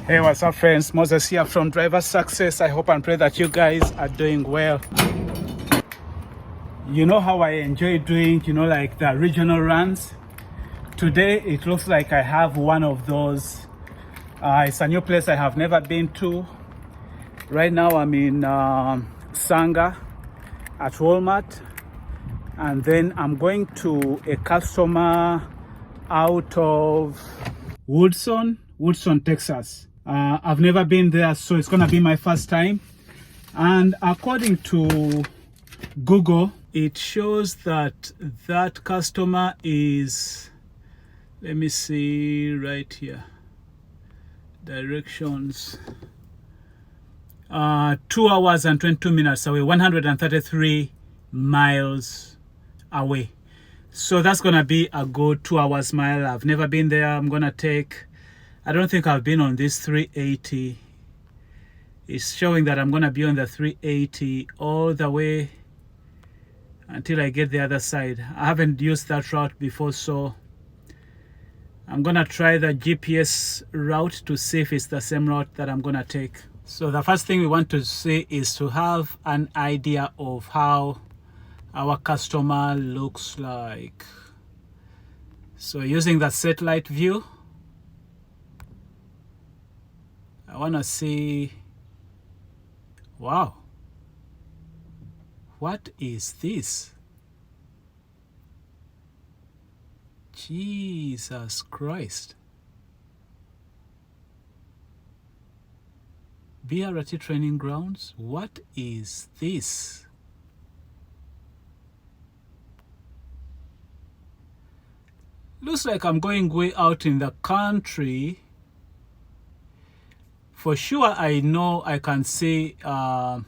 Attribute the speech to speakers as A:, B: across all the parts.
A: Hey, what's up, friends? Moses here from Driver Success. I hope and pray that you guys are doing well. You know how I enjoy doing, like the regional runs. Today, it looks like I have one of those. It's a new place I have never been to. Right now, I'm in Sanga at Walmart. And then I'm going to a customer out of Woodson, Texas. I've never been there, so it's gonna be my first time. And according to Google, it shows that that customer is, let me see right here, directions, 2 hours and 22 minutes away, 133 miles away. So that's gonna be a good 2 hours mile. I've never been there. I'm gonna take, I don't think I've been on this 380. It's showing that I'm gonna be on the 380 all the way until I get the other side. I haven't used that route before, so I'm gonna try the GPS route to see if it's the same route that I'm gonna take. So the first thing we want to see is to have an idea of how our customer looks like. So using the satellite view, I want to see, wow, what is this? Jesus Christ. BRT training grounds? What is this? Looks like I'm going way out in the country. For sure, I know I can see, like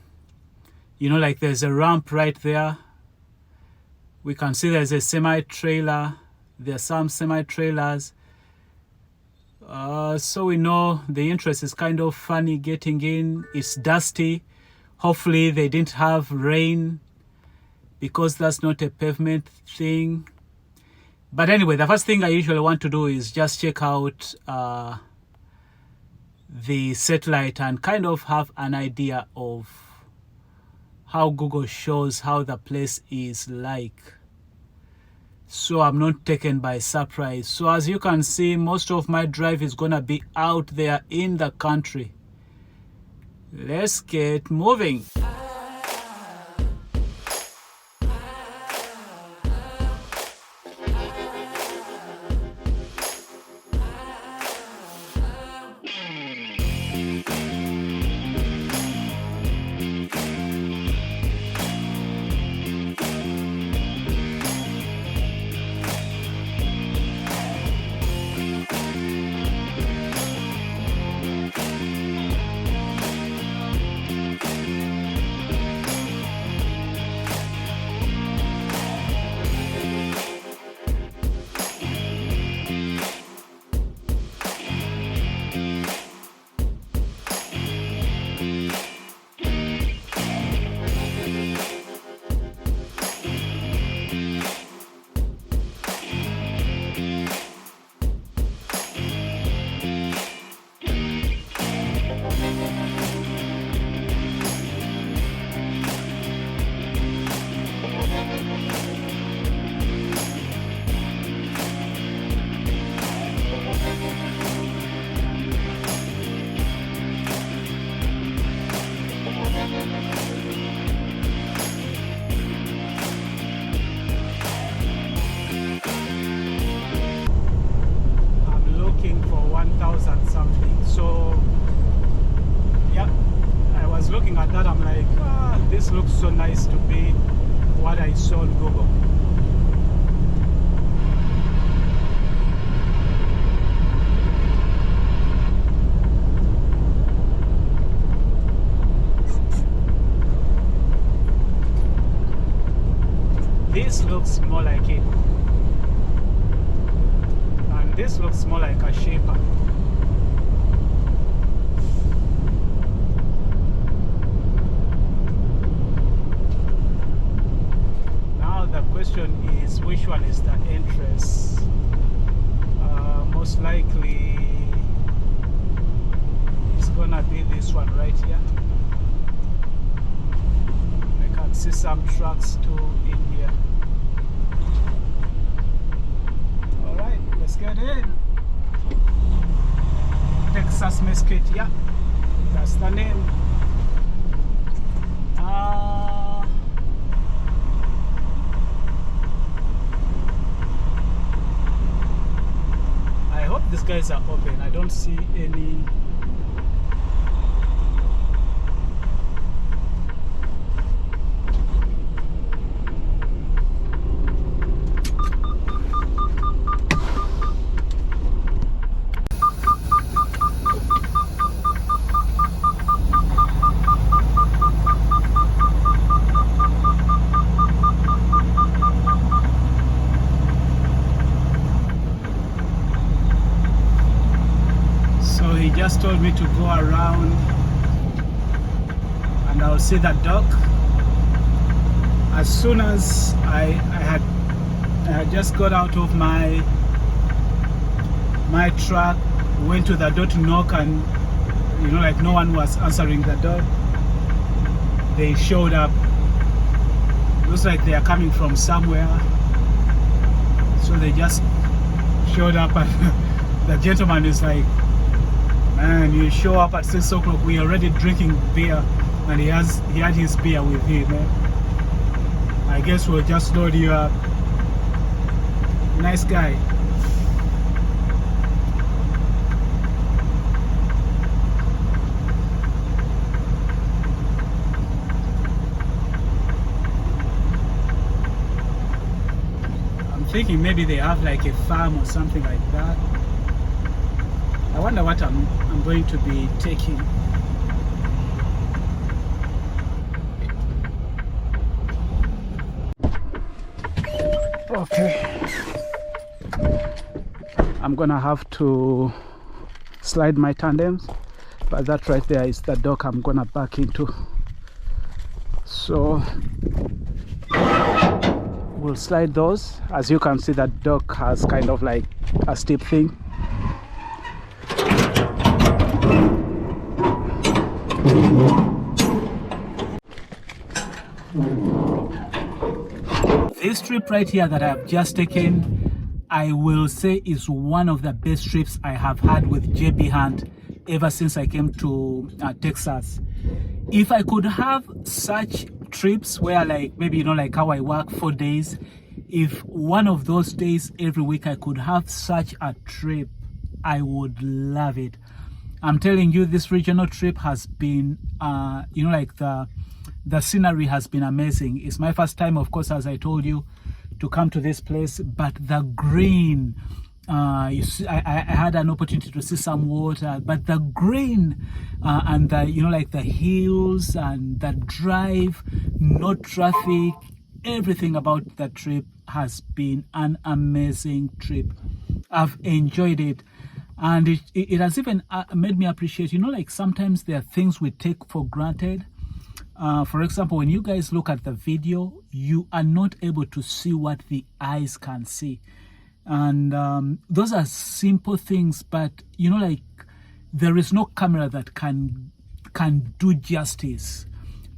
A: there's a ramp right there. We can see there's a semi-trailer. There's some semi-trailers. So we know the entrance is kind of funny getting in. It's dusty. Hopefully they didn't have rain because that's not a pavement thing. But anyway, the first thing I usually want to do is just check out the satellite and kind of have an idea of how Google shows how the place is like, so I'm not taken by surprise. So as you can see, most of my drive is gonna be out there in the country. Let's get moving. Something. So yeah, I was looking at that. I'm like, this looks so nice to be what I saw on Google. This looks more like it, and this looks more like a shaper. Question is, which one is the entrance? Most likely see some trucks too in here. All right, let's get in. Texas Mesquite, yeah, that's the name. I hope these guys are open. I don't see any. He just told me to go around and I'll see that dock. As soon as I had just got out of my truck, went to the door to knock, and you know, like no one was answering the door. They showed up. Looks like they are coming from somewhere, so they just showed up, and the gentleman is like, "Man, you show up at 6 o'clock, we already drinking beer," and he had his beer with him. I guess we'll just load you up. Nice guy. I'm thinking maybe they have like a farm or something like that. I wonder what I'm going to be taking. Okay. I'm gonna have to slide my tandems, but that right there is the dock I'm gonna back into. So we'll slide those. As you can see, that dock has kind of like a steep thing. This trip right here that I've just taken, I will say is one of the best trips I have had with JB Hunt ever since I came to Texas. If I could have such trips where, like, maybe, you know, like how I work 4 days, if one of those days every week I could have such a trip, I would love it. I'm telling you, this regional trip has been, you know, like the scenery has been amazing. It's my first time, of course, as I told you, to come to this place, but the green, you see, I had an opportunity to see some water, but the green and the, you know, like the hills and the drive, no traffic, everything about the trip has been an amazing trip. I've enjoyed it. And it has even made me appreciate, you know, like sometimes there are things we take for granted. For example, when you guys look at the video, you are not able to see what the eyes can see. And those are simple things, but, you know, like there is no camera that can do justice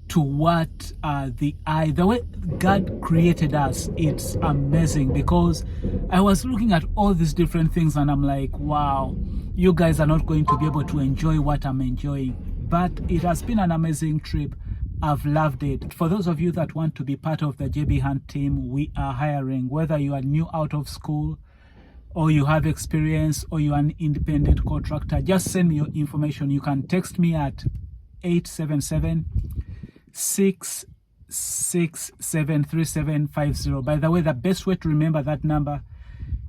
A: to what the way God created us, it's amazing. Because I was looking at all these different things and I'm like, wow, you guys are not going to be able to enjoy what I'm enjoying. But it has been an amazing trip. I've loved it. For those of you that want to be part of the JB Hunt team, we are hiring. Whether you are new out of school, or you have experience, or you are an independent contractor, just send me your information. You can text me at 877-667-3750. By the way, the best way to remember that number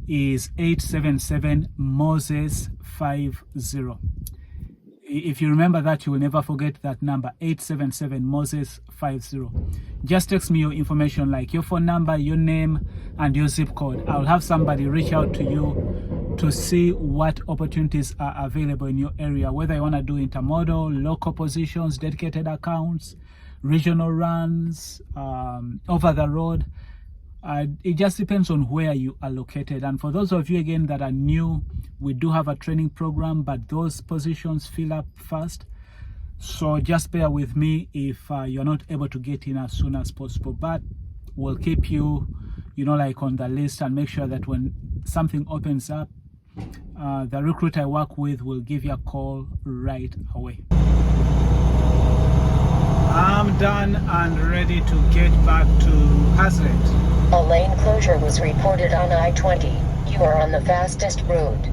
A: is 877-MOSES50. If you remember that, you will never forget that number, 877-MOSES50. Just text me your information, like your phone number, your name, and your zip code. I'll have somebody reach out to you to see what opportunities are available in your area, whether you want to do intermodal, local positions, dedicated accounts, regional runs, over the road. It just depends on where you are located. And for those of you, again, that are new, we do have a training program, but those positions fill up fast. So just bear with me if you're not able to get in as soon as possible, but we'll keep you, like on the list, and make sure that when something opens up, the recruiter I work with will give you a call right away. I'm done and ready to get back to Hazlet.
B: A lane closure was reported on I-20. You are on the fastest route.